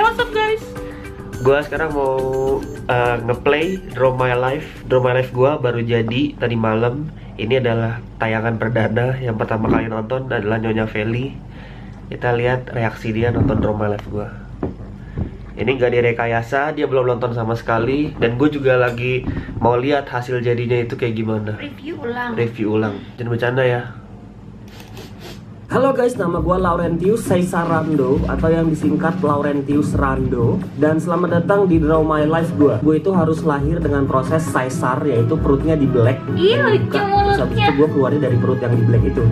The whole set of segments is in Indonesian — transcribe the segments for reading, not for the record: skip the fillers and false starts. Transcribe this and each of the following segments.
what's up guys? Gua sekarang mau ngeplay Draw My Life. Draw My Life gua baru jadi tadi malam. Ini adalah tayangan perdana yang pertama kali nonton adalah Nyonya Feli. Kita lihat reaksi dia nonton Draw My Life gua. Ini gak direkayasa, dia belum nonton sama sekali. Dan gue juga lagi mau lihat hasil jadinya itu kayak gimana. Review ulang. Jangan bercanda ya. Halo guys, nama gue Laurentius Caesar Rando atau yang disingkat Laurentius Rando. Dan selamat datang di Draw My Life gue. Gue itu harus lahir dengan proses Caesar, yaitu perutnya di black. Terus habis itu gue keluarnya dari perut yang di black itu.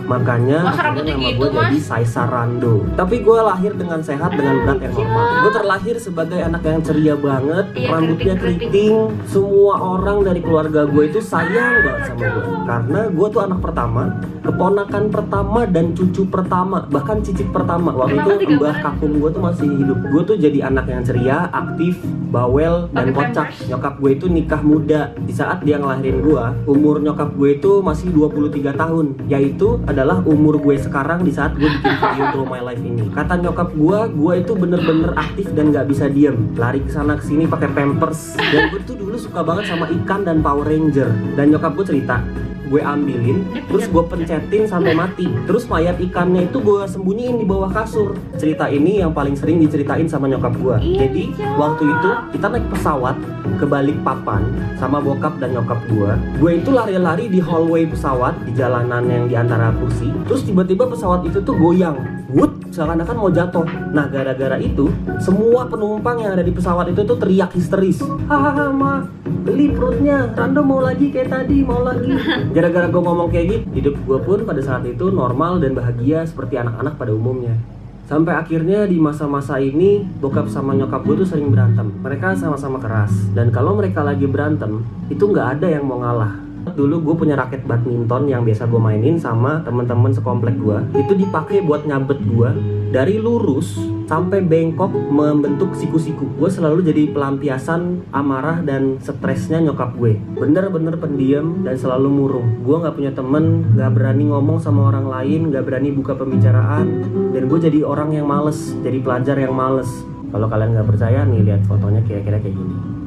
Makanya nama gue jadi Caesar Rando. Tapi gue lahir dengan sehat dengan berat yang normal. Gue terlahir sebagai anak yang ceria banget, rambutnya keriting. Semua orang dari keluarga gue itu sayang banget sama gue. Karena gue tuh anak pertama, keponakan pertama, dan cucu pertama, bahkan cicit pertama. Waktu itu mbah kakung gue tuh masih hidup. Gue tuh jadi anak yang ceria, aktif, bawel, dan kocak. Nyokap gue itu nikah muda. Di saat dia ngelahirin gue, umur nyokap gue itu masih 23 tahun. Yaitu adalah umur gue sekarang di saat gue bikin video Draw My Life ini. Kata nyokap gue itu bener-bener aktif dan gak bisa diem. Lari kesana kesini pakai pampers. Dan gue tuh dulu suka banget sama ikan dan Power Ranger. Dan nyokap gue cerita, gue ambilin, terus gue pencetin sampai mati. Terus mayat ikannya itu gue sembunyiin di bawah kasur. Cerita ini yang paling sering diceritain sama nyokap gue. Jadi waktu itu kita naik pesawat ke Balikpapan sama bokap dan nyokap gue. Gue itu lari-lari di hallway pesawat, di jalanan yang di antara kursi. Terus tiba-tiba pesawat itu tuh goyang, wut, seakan-akan mau jatuh. Nah gara-gara itu semua penumpang yang ada di pesawat itu tuh teriak histeris, hahaha ma, beli perutnya, Rando mau lagi kayak tadi, mau lagi. Gara-gara gue ngomong kayak gitu, hidup gue pun pada saat itu normal dan bahagia seperti anak-anak pada umumnya. Sampai akhirnya di masa-masa ini, bokap sama nyokap gue tuh sering berantem. Mereka sama-sama keras. Dan kalau mereka lagi berantem, itu nggak ada yang mau ngalah. Dulu gue punya raket badminton yang biasa gue mainin sama temen-temen sekomplek gue. Itu dipakai buat nyabet gue dari lurus sampai bengkok membentuk siku-siku. Gue selalu jadi pelampiasan amarah dan stresnya nyokap gue. Bener-bener pendiam dan selalu murung. Gue gak punya temen, gak berani ngomong sama orang lain, gak berani buka pembicaraan. Dan gue jadi orang yang males, jadi pelajar yang males. Kalau kalian gak percaya nih, lihat fotonya kira-kira kayak gini.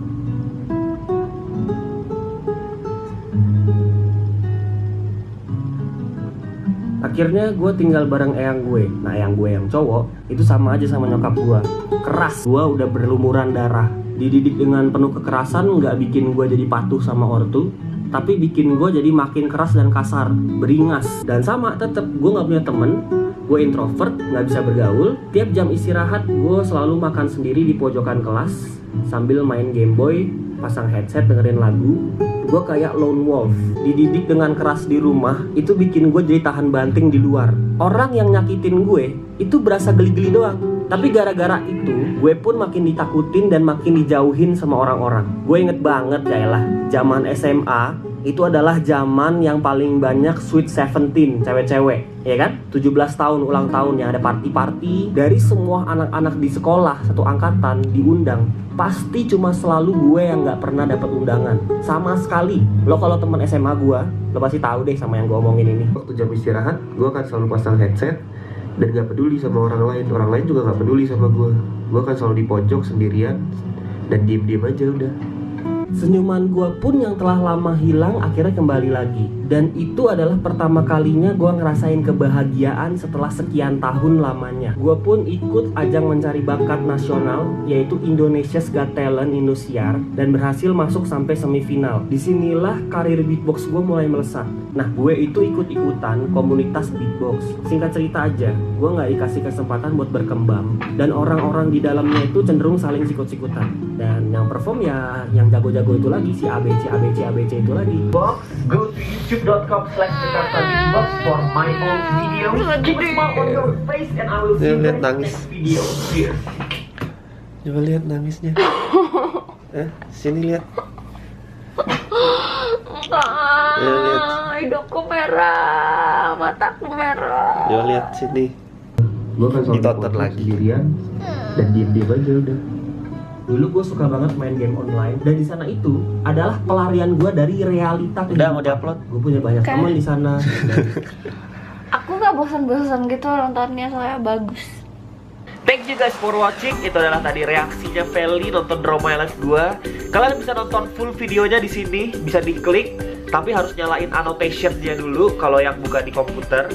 Akhirnya gue tinggal bareng eyang gue. Nah eyang gue yang cowok itu sama aja sama nyokap gue. Keras, gue udah berlumuran darah. Dididik dengan penuh kekerasan gak bikin gue jadi patuh sama ortu, tapi bikin gue jadi makin keras dan kasar, beringas. Dan sama tetep gue gak punya temen. Gue introvert, gak bisa bergaul. Tiap jam istirahat gue selalu makan sendiri di pojokan kelas sambil main Game Boy, pasang headset dengerin lagu. Gue kayak lone wolf. Dididik dengan keras di rumah, itu bikin gue jadi tahan banting di luar. Orang yang nyakitin gue itu berasa geli-geli doang. Tapi gara-gara itu, gue pun makin ditakutin dan makin dijauhin sama orang-orang. Gue inget banget yaelah, zaman SMA itu adalah zaman yang paling banyak Sweet 17 cewek-cewek, ya kan? 17 tahun ulang tahun yang ada party-party. Dari semua anak-anak di sekolah satu angkatan diundang, pasti cuma selalu gue yang gak pernah dapat undangan sama sekali. Lo kalau temen SMA gue, lo pasti tahu deh sama yang gue omongin ini. Waktu jam istirahat, gue akan selalu pasang headset dan gak peduli sama orang lain. Orang lain juga gak peduli sama gue. Gue akan selalu di pojok sendirian dan diem-diem aja udah. Senyuman gue pun yang telah lama hilang akhirnya kembali lagi. Dan itu adalah pertama kalinya gue ngerasain kebahagiaan setelah sekian tahun lamanya. Gue pun ikut ajang mencari bakat nasional, yaitu Indonesia's Got Talent Indosiar, dan berhasil masuk sampai semifinal. Disinilah karir beatbox gue mulai melesat. Nah gue itu ikut-ikutan komunitas beatbox. Singkat cerita aja, gue gak dikasih kesempatan buat berkembang. Dan orang-orang di dalamnya itu cenderung saling sikut-sikutan. Dan yang perform ya yang jago-jago itu lagi, si ABC itu lagi. Box, go to youtube.com/jakartabeatbox for my old video. Keep a smile on your face and I will see you in the next video. Cheers. Coba lihat nangisnya. Sini lihat. Lihat. Hidungku merah, mataku merah. Coba lihat sini. Gue kan selalu ditonton lagi sendirian dan diem-diem aja udah. Dulu gue suka banget main game online dan di sana itu adalah pelarian gue dari realita. Udah mau diupload. Gue punya banyak teman di sana. Aku nggak bosan-bosan gitu nontonnya, soalnya bagus. Thank you guys for watching. Itu adalah tadi reaksinya Feli nonton Draw My Life gua. Kalian bisa nonton full videonya di sini, bisa diklik, tapi harus nyalain annotation-nya dulu kalau yang buka di komputer.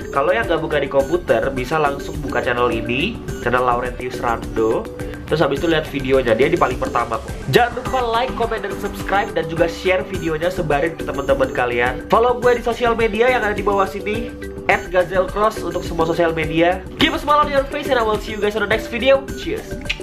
Kalau yang nggak buka di komputer, bisa langsung buka channel ini, channel Laurentius Rando. Terus habis itu lihat videonya, dia di paling pertama kok. Jangan lupa like, comment, dan subscribe, dan juga share videonya, sebarin ke teman-teman kalian. Follow gue di sosial media yang ada di bawah sini, @gazelcross untuk semua sosial media. Keep a smile on your face and I will see you guys on the next video. Cheers.